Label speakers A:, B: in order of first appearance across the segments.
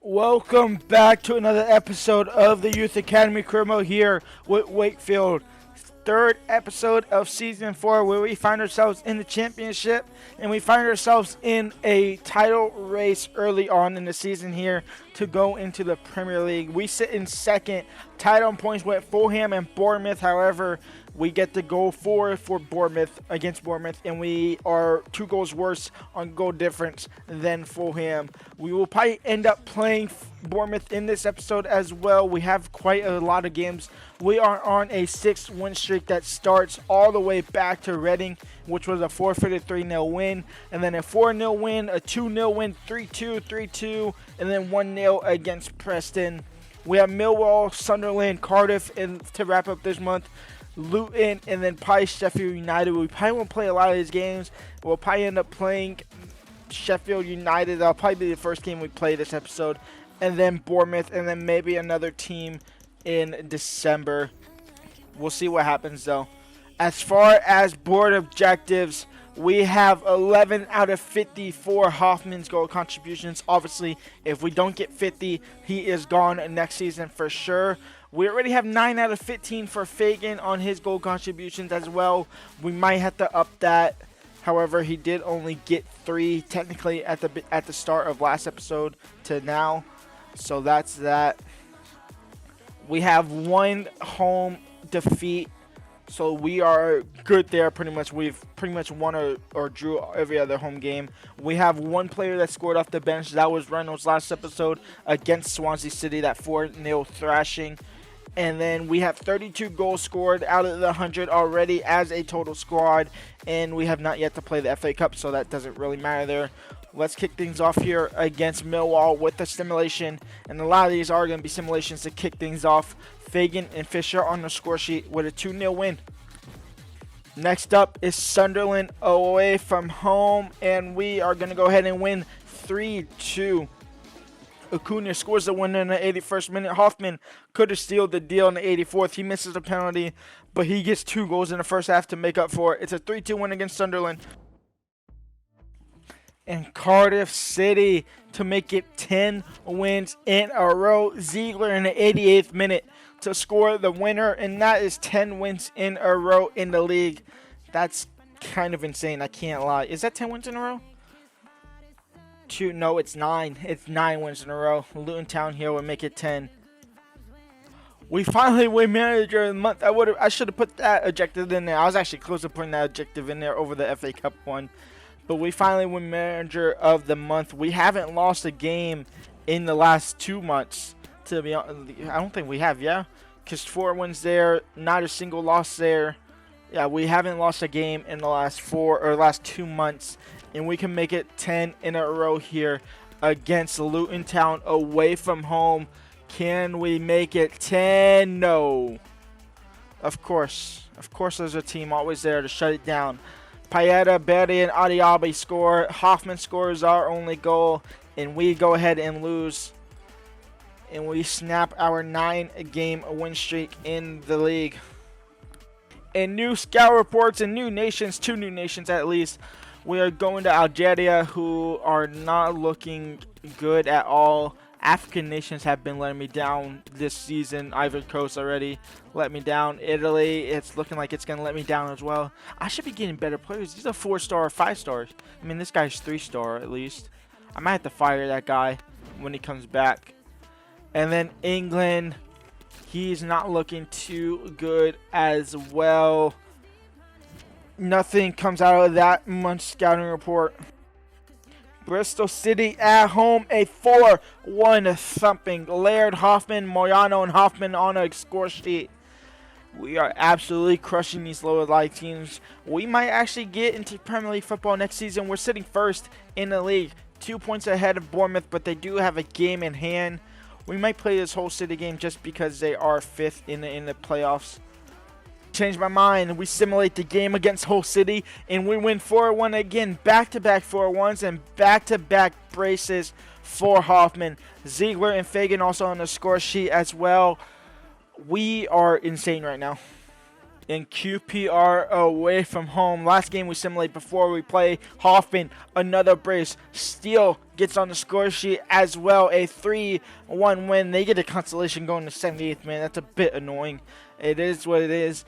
A: Welcome back to another episode of the Youth Academy Criminal here with Wakefield. Third episode of season 4, where we find ourselves in the championship and we find ourselves in a title race early on in the season here to go into the Premier League. We sit in second, tied on points with Fulham and Bournemouth. However, we get the goal for Bournemouth against Bournemouth, and we are 2 goals worse on goal difference than Fulham. We will probably end up playing Bournemouth in this episode as well. We have quite a lot of games. We are on a 6-win streak that starts all the way back to Reading, which was a forfeited 3-0 win, and then a 4-0 win, a 2-0 win, 3-2, 3-2, and then 1-0 against Preston. We have Millwall, Sunderland, Cardiff, and to wrap up this month, Luton, and then probably Sheffield United. We probably won't play a lot of these games. We'll probably end up playing Sheffield United. That'll probably be the first game we play this episode. And then Bournemouth, and then maybe another team in December. We'll see what happens, though. As far as board objectives, we have 11 out of 54 Hoffman's goal contributions. Obviously, if we don't get 50, he is gone next season for sure. We already have 9 out of 15 for Fagan on his goal contributions as well. We might have to up that. However, he did only get 3 technically at the start of last episode to now. So that's that. We have 1 home defeat. So we are good there pretty much. We've pretty much won or drew every other home game. We have 1 player that scored off the bench. That was Reynolds last episode against Swansea City, that 4-0 thrashing. And then we have 32 goals scored out of the 100 already as a total squad. And we have not yet to play the FA Cup, so that doesn't really matter there. Let's kick things off here against Millwall with the simulation. And a lot of these are going to be simulations to kick things off. Fagan and Fisher on the score sheet with a 2-0 win. Next up is Sunderland away from home. And we are going to go ahead and win 3-2. Acuna scores the winner in the 81st minute. Hoffman could have sealed the deal in the 84th. He misses a penalty, but he gets 2 goals in the first half to make up for it. It's a 3-2 win against Sunderland. And Cardiff City to make it 10 wins in a row. Ziegler in the 88th minute to score the winner, and that is 10 wins in a row in the league. That's kind of insane, I can't lie. Is that 10 wins in a row? No, it's 9. It's 9 wins in a row. Luton Town here will make it 10. We finally win manager of the month. I should have put that objective in there. I was actually close to putting that objective in there over the FA Cup one. But we finally win manager of the month. We haven't lost a game in the last 2 months. To be honest, I don't think we have, yeah? Because 4 wins there, not a single loss there. Yeah, we haven't lost a game in the last 2 months. And we can make it 10 in a row here against Luton Town away from home. Can we make it 10? No. Of course. Of course there's a team always there to shut it down. Paeta, Berry, and Adiaby score. Hoffman scores our only goal. And we go ahead and lose. And we snap our 9-game win streak in the league. And new scout reports and new nations, 2 new nations at least. We are going to Algeria, who are not looking good at all. African nations have been letting me down this season. Ivory Coast already let me down. Italy, it's looking like it's going to let me down as well. I should be getting better players. These are 4-star or 5-stars. I mean, this guy's 3-star at least. I might have to fire that guy when he comes back. And then England, he's not looking too good as well. Nothing comes out of that much scouting report. Bristol City at home, a 4-1 thumping. Laird, Hoffman, Moyano, and Hoffman on a score sheet. We are absolutely crushing these lower league teams. We might actually get into Premier League football next season. We're sitting first in the league, 2 points ahead of Bournemouth, but they do have a game in hand. We might play this whole City game just because they are 5th in the playoffs. Change my mind. We simulate the game against Hull City, and we win 4-1 again. Back-to-back 4-1s and back-to-back braces for Hoffman. Ziegler and Fagan also on the score sheet as well. We are insane right now. in QPR away from home. Last game we simulate before we play Hoffman. Another brace. Steele gets on the score sheet as well. A 3-1 win. They get a consolation going to 78th minute. That's a bit annoying. It is what it is.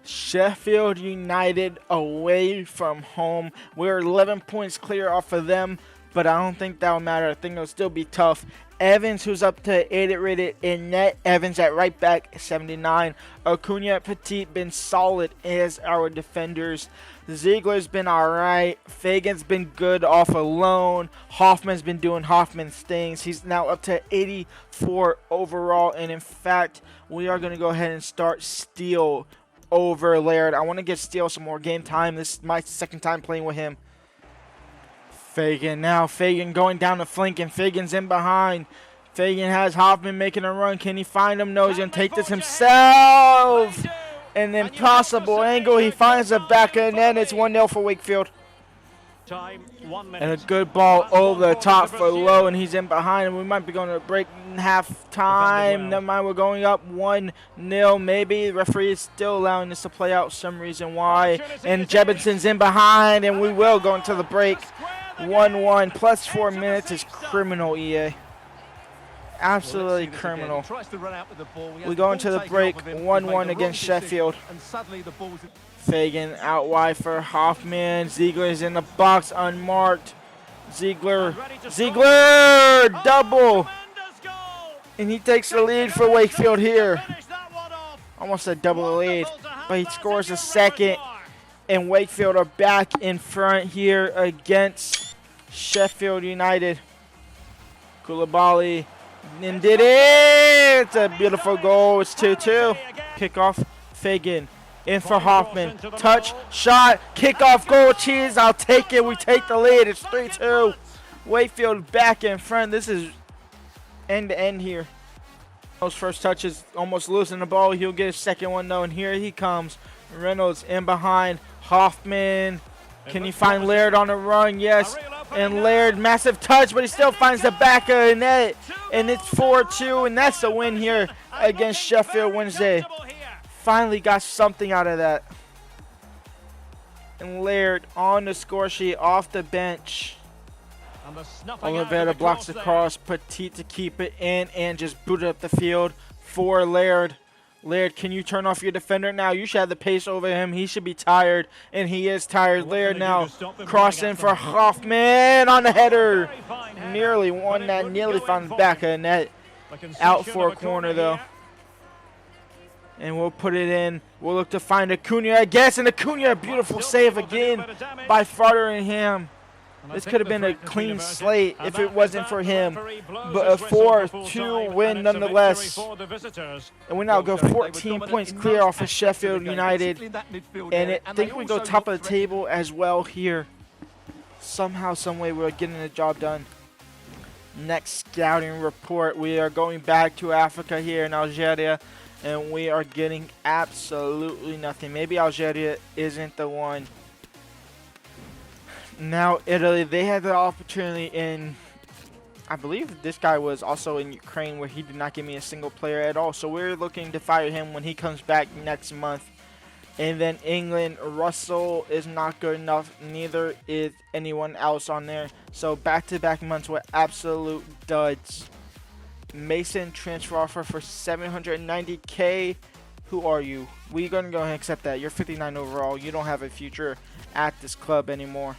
A: Sheffield United away from home. We're 11 points clear off of them, but I don't think that'll matter. I think it'll still be tough. Evans, who's up to 8 rated in net. Evans at right back, 79. Acuna, Petit been solid as our defenders. Ziegler's been alright. Fagan's been good off a loan. Hoffman's been doing Hoffman's things. He's now up to 84 overall. And in fact, we are going to go ahead and start Steele over Laird. I want to give Steele some more game time. This is my second time playing with him. Fagan now. Fagan going down the flank, and Fagan's in behind. Fagan has Hoffman making a run. Can he find him? No, he's going to take this himself. An impossible angle. He finds the back of the net. It's 1-0 for Wakefield. And a good ball over the top for Lowe, and he's in behind, and we might be going to break in half time. Never mind, we're going up 1-0 maybe. The referee is still allowing this to play out, some reason why. And Jebinson's in behind, and we will go into the break. 1-1 plus 4 minutes is criminal, EA. Absolutely criminal. We go into the break 1-1 against Sheffield. Fagan out wide for Hoffman. Ziegler is in the box unmarked. Ziegler double. And he takes the lead for Wakefield here. Almost a double lead. But he scores a second. And Wakefield are back in front here against Sheffield United. Koulibaly and did it. It's a beautiful goal. It's 2-2. Kickoff. Fagan. In for Hoffman. Touch, shot, kickoff, goal, cheese. I'll take it. We take the lead. It's 3-2. Wakefield back in front. This is end-to-end here. Those first touches almost losing the ball. He'll get a second one, though, and here he comes. Reynolds in behind. Hoffman. Can he find Laird on the run? Yes. And Laird, massive touch, but he still finds the back of the net. And it's 4-2, and that's the win here against Sheffield Wednesday. Finally got something out of that. And Laird on the score sheet off the bench. Oliveira blocks the cross. Petit to keep it in and just boot it up the field for Laird. Laird, can you turn off your defender now? You should have the pace over him. He should be tired, and he is tired. Laird now crossing for Hoffman on the header. Nearly won that. Nearly found the back of the net. Out for a corner, though. And we'll put it in. We'll look to find Acuna, I guess. And Acuna, a beautiful save again by Farteringham. This could have been a clean slate if it wasn't for him. But a 4-2 win nonetheless. And we now go 14 points clear off of Sheffield United. And I think we go top of the table as well here. Somehow, someway, we're getting the job done. Next scouting report. We are going back to Africa here in Algeria. And we are getting absolutely nothing. Maybe Algeria isn't the one. Now Italy, they had the opportunity in, I believe this guy was also in Ukraine, where he did not give me a single player at all. So we're looking to fire him when he comes back next month. And then England, Russell is not good enough. Neither is anyone else on there. So back-to-back months with absolute duds. Mason transfer offer for $790K. Who are you? We're going to go ahead and accept that. You're 59 overall. You don't have a future at this club anymore.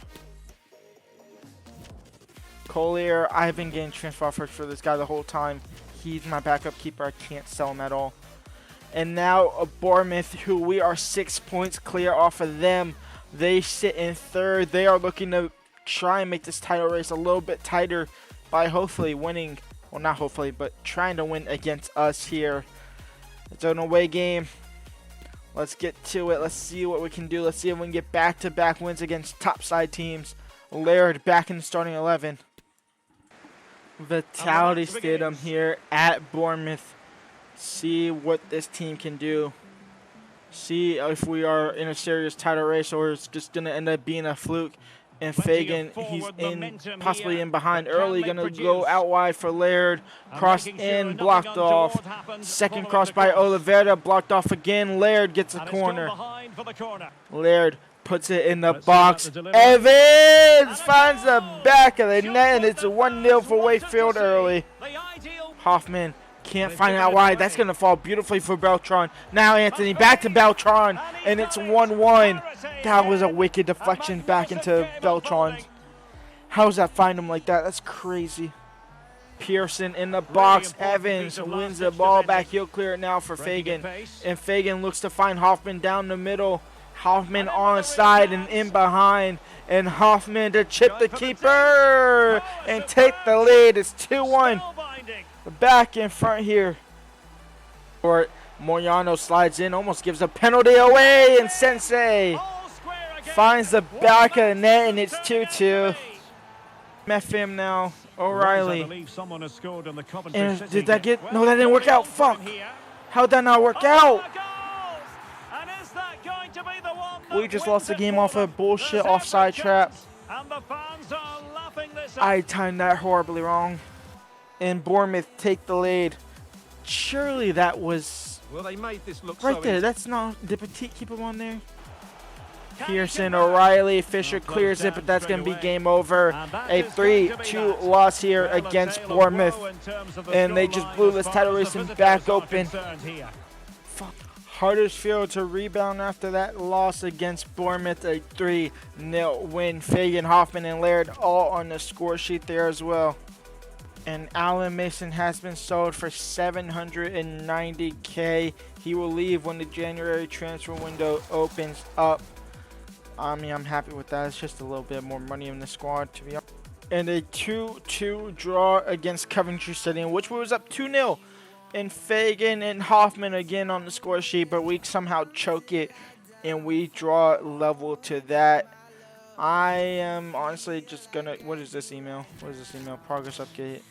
A: Collier, I've been getting transfer offers for this guy the whole time. He's my backup keeper. I can't sell him at all. And now Bournemouth, who we are 6 points clear off of them. They sit in third. They are looking to try and make this title race a little bit tighter by hopefully winning. Well, not hopefully, but trying to win against us here. It's an away game. Let's get to it. Let's see what we can do. Let's see if we can get back-to-back wins against top-side teams. Laird back in the starting 11. Vitality Stadium here at Bournemouth. See what this team can do. See if we are in a serious title race or it's just going to end up being a fluke. And Fagan, he's in, possibly in behind early, gonna go out wide for Laird. Cross in, blocked off. Second cross by Oliveira, blocked off again. Laird gets a corner. Laird puts it in the box. Evans finds the back of the net, and it's a 1-0 for Wakefield early. Hoffman can't find out wide. That's going to fall beautifully for Beltran. Now Anthony back to Beltran, and it's 1-1. That was a wicked deflection back into Beltran. How does that find him like that? That's crazy. Pearson in the box. Evans wins the ball back. He'll clear it now for Fagan. And Fagan looks to find Hoffman down the middle. Hoffman on side and in behind. And Hoffman to chip the keeper and take the lead. It's 2-1. Back in front here. Or Moyano slides in, almost gives a penalty away, and Sensei finds the back of the net, and it's 2-2. FM now, O'Reilly. And did that get, no, that didn't work out. Fuck. How'd that not work out? We just lost the game off a bullshit offside trap. I timed that horribly wrong. And Bournemouth take the lead. Surely that was
B: they made this look
A: right there. That's not, did Petit keep him on there? Pearson, O'Reilly, Fisher clears it, but that's going to be game over. A 3-2 loss here against Bournemouth. And they just blew this title race back open. Huddersfield to rebound after that loss against Bournemouth. A 3-0 win. Fagan, Hoffman, and Laird all on the score sheet there as well. And Alan Mason has been sold for $790K. He will leave when the January transfer window opens up. I mean, I'm happy with that. It's just a little bit more money in the squad, to be honest. And a 2-2 draw against Coventry City, which was up 2-0. And Fagan and Hoffman again on the score sheet, but we somehow choke it, and we draw level to that. I am honestly just gonna. What is this email? What is this email? Progress update.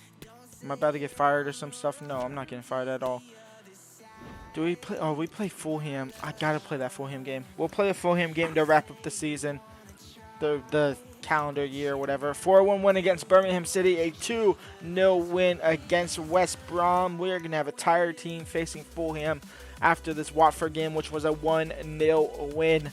A: Am I about to get fired or some stuff? No, I'm not getting fired at all. Do we play? Oh, we play Fulham. I gotta play that Fulham game. We'll play a Fulham game to wrap up the season, the calendar year, whatever. 4-1 win against Birmingham City. A 2-0 win against West Brom. We are gonna have a tired team facing Fulham after this Watford game, which was a 1-0 win.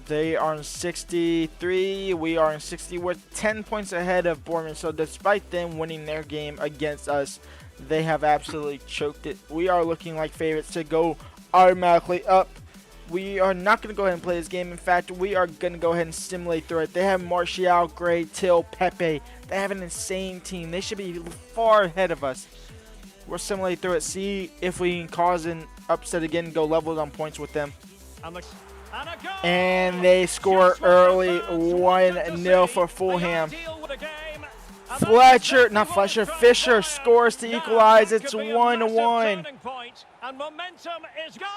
A: They are in 63. We are in 60. We're 10 points ahead of Bournemouth. So despite them winning their game against us, they have absolutely choked it. We are looking like favorites to go automatically up. We are not going to go ahead and play this game. In fact, we are going to go ahead and simulate through it. They have Martial, Gray, Till, Pepe. They have an insane team. They should be far ahead of us. We'll simulate through it, see if we can cause an upset again and go levels on points with them. And they score early, 1-0 for Fulham. Fisher scores to equalize. It's 1-1.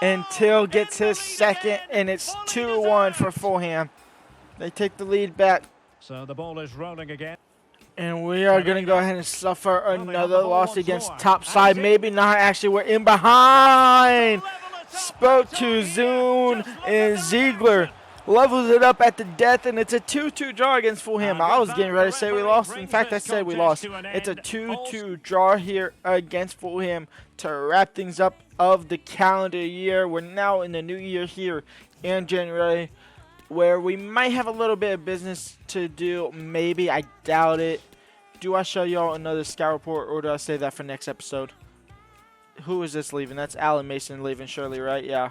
A: And Till gets his second, and it's 2-1 for Fulham. They take the lead back.
C: So the ball is rolling again.
A: And we are going to go ahead and suffer another loss against topside. Maybe not, actually. We're in behind. Spoke to Zune, and Ziegler levels it up at the death, and it's a 2-2 draw against Fulham. I was getting ready to say we lost. In fact, I said we lost. It's a 2-2 draw here against Fulham to wrap things up of the calendar year. We're now in the new year here in January, where we might have a little bit of business to do. Maybe. I doubt it. Do I show y'all another scout report, or do I save that for next episode? Who is this leaving? That's Alan Mason leaving, surely, right? Yeah.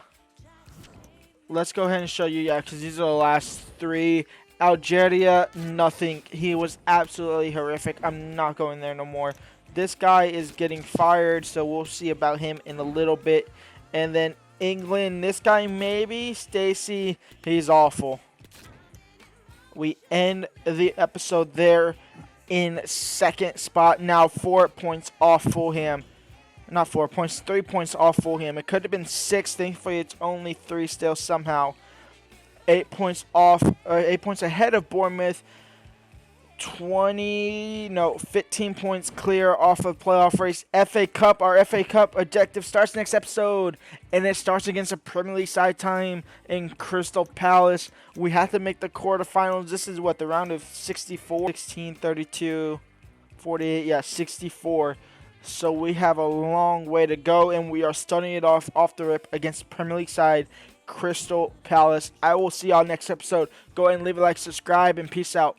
A: Let's go ahead and show you, yeah, because these are the last three. Algeria, nothing. He was absolutely horrific. I'm not going there no more. This guy is getting fired, so we'll see about him in a little bit. And then England, this guy maybe. Stacy, he's awful. We end the episode there in second spot. Now 4 points off Fulham. Not 4 points, 3 points off Fulham. It could have been 6. Thankfully, it's only 3 still somehow. 8 points off, 8 points ahead of Bournemouth. 15 points clear off of playoff race. Our FA Cup objective starts next episode, and it starts against a Premier League side time in Crystal Palace. We have to make the quarterfinals. This is what, the round of 64, 16, 32, 48, yeah, 64. So we have a long way to go, and we are starting it off the rip against Premier League side Crystal Palace. I will see y'all next episode. Go ahead and leave a like, subscribe, and peace out.